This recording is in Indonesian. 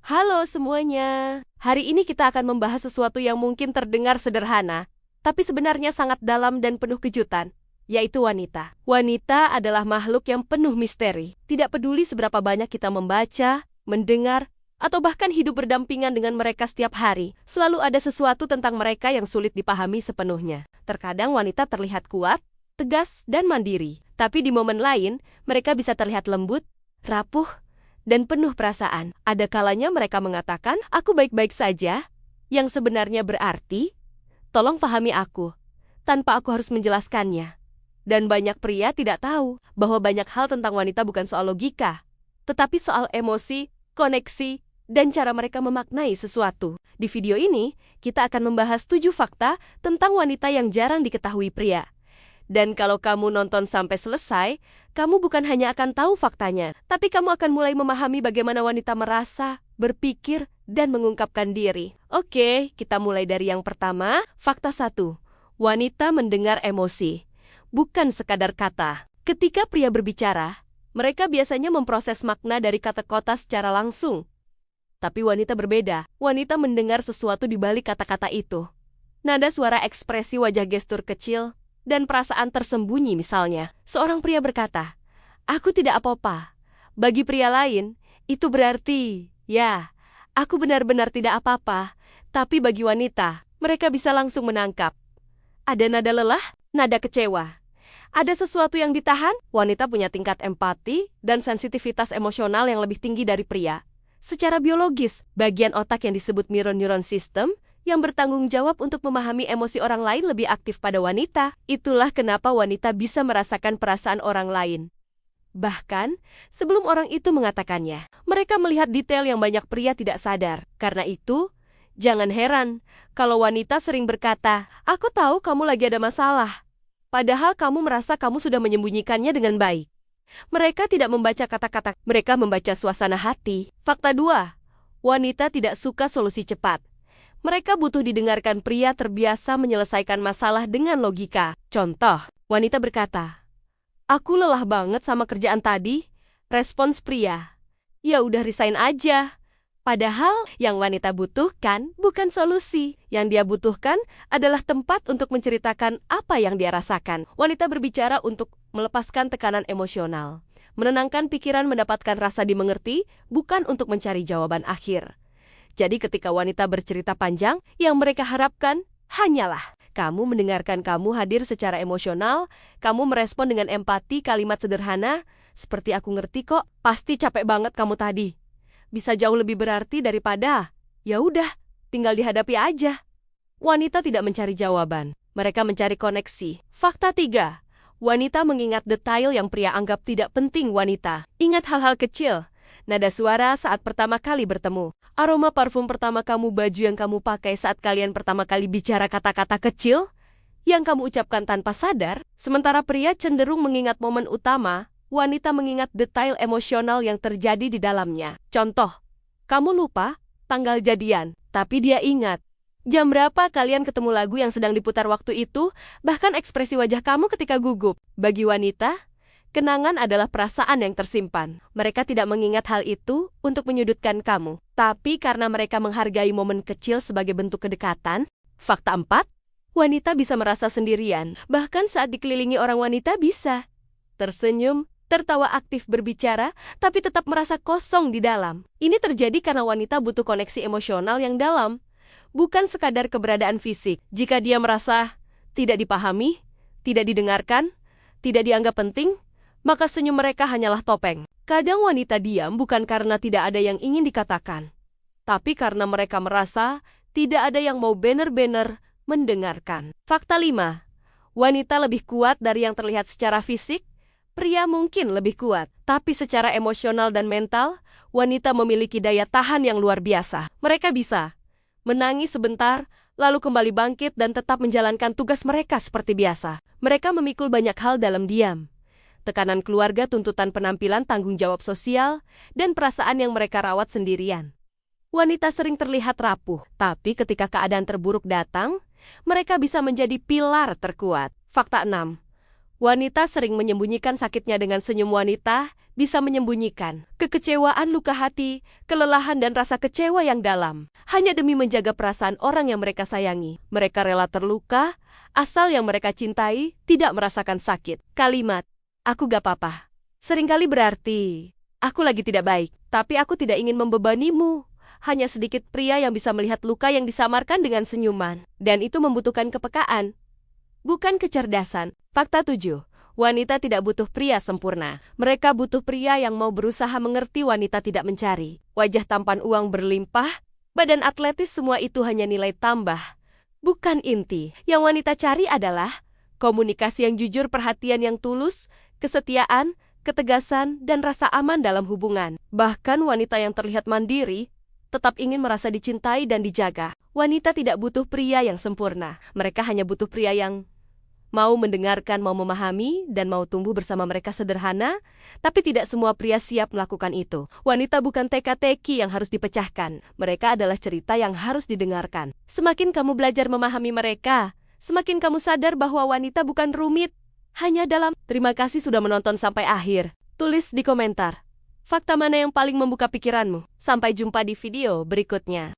Halo semuanya. Hari ini kita akan membahas sesuatu yang mungkin terdengar sederhana, tapi sebenarnya sangat dalam dan penuh kejutan, yaitu wanita. Wanita adalah makhluk yang penuh misteri. Tidak peduli seberapa banyak kita membaca, mendengar, atau bahkan hidup berdampingan dengan mereka setiap hari, selalu ada sesuatu tentang mereka yang sulit dipahami sepenuhnya. Terkadang wanita terlihat kuat, tegas, dan mandiri. Tapi di momen lain, mereka bisa terlihat lembut, rapuh, dan penuh perasaan. Ada kalanya mereka mengatakan, "Aku baik-baik saja," yang sebenarnya berarti, "Tolong pahami aku," tanpa aku harus menjelaskannya. Dan banyak pria tidak tahu bahwa banyak hal tentang wanita bukan soal logika, tetapi soal emosi, koneksi, dan cara mereka memaknai sesuatu. Di video ini, kita akan membahas 7 fakta tentang wanita yang jarang diketahui pria. Dan kalau kamu nonton sampai selesai, kamu bukan hanya akan tahu faktanya, tapi kamu akan mulai memahami bagaimana wanita merasa, berpikir, dan mengungkapkan diri. Oke, kita mulai dari yang pertama. Fakta 1. Wanita mendengar emosi, bukan sekadar kata. Ketika pria berbicara, mereka biasanya memproses makna dari kata-kata secara langsung. Tapi wanita berbeda. Wanita mendengar sesuatu di balik kata-kata itu. Nada suara, ekspresi wajah, gestur kecil, dan perasaan tersembunyi. Misalnya, seorang pria berkata, "Aku tidak apa-apa." Bagi pria lain, itu berarti, "Ya, aku benar-benar tidak apa-apa." Tapi bagi wanita, mereka bisa langsung menangkap. Ada nada lelah, nada kecewa. Ada sesuatu yang ditahan. Wanita punya tingkat empati dan sensitivitas emosional yang lebih tinggi dari pria. Secara biologis, bagian otak yang disebut mirror neuron system yang bertanggung jawab untuk memahami emosi orang lain lebih aktif pada wanita. Itulah kenapa wanita bisa merasakan perasaan orang lain. Bahkan, sebelum orang itu mengatakannya, mereka melihat detail yang banyak pria tidak sadar. Karena itu, jangan heran kalau wanita sering berkata, "Aku tahu kamu lagi ada masalah." Padahal kamu merasa kamu sudah menyembunyikannya dengan baik. Mereka tidak membaca kata-kata, mereka membaca suasana hati. Fakta 2. Wanita tidak suka solusi cepat. Mereka butuh didengarkan. Pria terbiasa menyelesaikan masalah dengan logika. Contoh, wanita berkata, "Aku lelah banget sama kerjaan tadi." Respons pria, "Ya udah resign aja." Padahal yang wanita butuhkan bukan solusi. Yang dia butuhkan adalah tempat untuk menceritakan apa yang dia rasakan. Wanita berbicara untuk melepaskan tekanan emosional, menenangkan pikiran, mendapatkan rasa dimengerti, bukan untuk mencari jawaban akhir. Jadi ketika wanita bercerita panjang, yang mereka harapkan hanyalah kamu mendengarkan, kamu hadir secara emosional, kamu merespon dengan empati. Kalimat sederhana, seperti, "Aku ngerti kok, pasti capek banget kamu tadi." Bisa jauh lebih berarti daripada, "Ya udah, tinggal dihadapi aja." Wanita tidak mencari jawaban, mereka mencari koneksi. Fakta 3. Wanita mengingat detail yang pria anggap tidak penting. Wanita ingat hal-hal kecil. Nada suara saat pertama kali bertemu, aroma parfum pertama kamu, baju yang kamu pakai saat kalian pertama kali bicara, kata-kata kecil yang kamu ucapkan tanpa sadar. Sementara pria cenderung mengingat momen utama, wanita mengingat detail emosional yang terjadi di dalamnya. Contoh, kamu lupa tanggal jadian, tapi dia ingat jam berapa kalian ketemu, lagu yang sedang diputar waktu itu, bahkan ekspresi wajah kamu ketika gugup. Bagi wanita, kenangan adalah perasaan yang tersimpan. Mereka tidak mengingat hal itu untuk menyudutkan kamu, tapi karena mereka menghargai momen kecil sebagai bentuk kedekatan. Fakta 4. Wanita bisa merasa sendirian, bahkan saat dikelilingi orang. Wanita bisa tersenyum, tertawa, aktif berbicara, tapi tetap merasa kosong di dalam. Ini terjadi karena wanita butuh koneksi emosional yang dalam, bukan sekadar keberadaan fisik. Jika dia merasa tidak dipahami, tidak didengarkan, tidak dianggap penting, maka senyum mereka hanyalah topeng. Kadang wanita diam bukan karena tidak ada yang ingin dikatakan, tapi karena mereka merasa tidak ada yang mau benar-benar mendengarkan. Fakta 5. Wanita lebih kuat dari yang terlihat secara fisik. Pria mungkin lebih kuat, tapi secara emosional dan mental, wanita memiliki daya tahan yang luar biasa. Mereka bisa menangis sebentar, lalu kembali bangkit dan tetap menjalankan tugas mereka seperti biasa. Mereka memikul banyak hal dalam diam. Tekanan keluarga, tuntutan penampilan, tanggung jawab sosial, dan perasaan yang mereka rawat sendirian. Wanita sering terlihat rapuh, tapi ketika keadaan terburuk datang, mereka bisa menjadi pilar terkuat. Fakta 6. Wanita sering menyembunyikan sakitnya dengan senyum. Wanita bisa menyembunyikan kekecewaan, luka hati, kelelahan, dan rasa kecewa yang dalam. Hanya demi menjaga perasaan orang yang mereka sayangi. Mereka rela terluka, asal yang mereka cintai tidak merasakan sakit. Kalimat, aku gak apa-apa, seringkali berarti, aku lagi tidak baik, tapi aku tidak ingin membebanimu. Hanya sedikit pria yang bisa melihat luka yang disamarkan dengan senyuman. Dan itu membutuhkan kepekaan, bukan kecerdasan. Fakta 7. Wanita tidak butuh pria sempurna. Mereka butuh pria yang mau berusaha mengerti. Wanita tidak mencari wajah tampan, uang berlimpah, badan atletis. Semua itu hanya nilai tambah, bukan inti. Yang wanita cari adalah komunikasi yang jujur, perhatian yang tulus, kesetiaan, ketegasan, dan rasa aman dalam hubungan. Bahkan wanita yang terlihat mandiri tetap ingin merasa dicintai dan dijaga. Wanita tidak butuh pria yang sempurna. Mereka hanya butuh pria yang mau mendengarkan, mau memahami, dan mau tumbuh bersama mereka. Sederhana, tapi tidak semua pria siap melakukan itu. Wanita bukan teka-teki yang harus dipecahkan. Mereka adalah cerita yang harus didengarkan. Semakin kamu belajar memahami mereka, semakin kamu sadar bahwa wanita bukan rumit, hanya dalam. Terima kasih sudah menonton sampai akhir. Tulis di komentar, fakta mana yang paling membuka pikiranmu. Sampai jumpa di video berikutnya.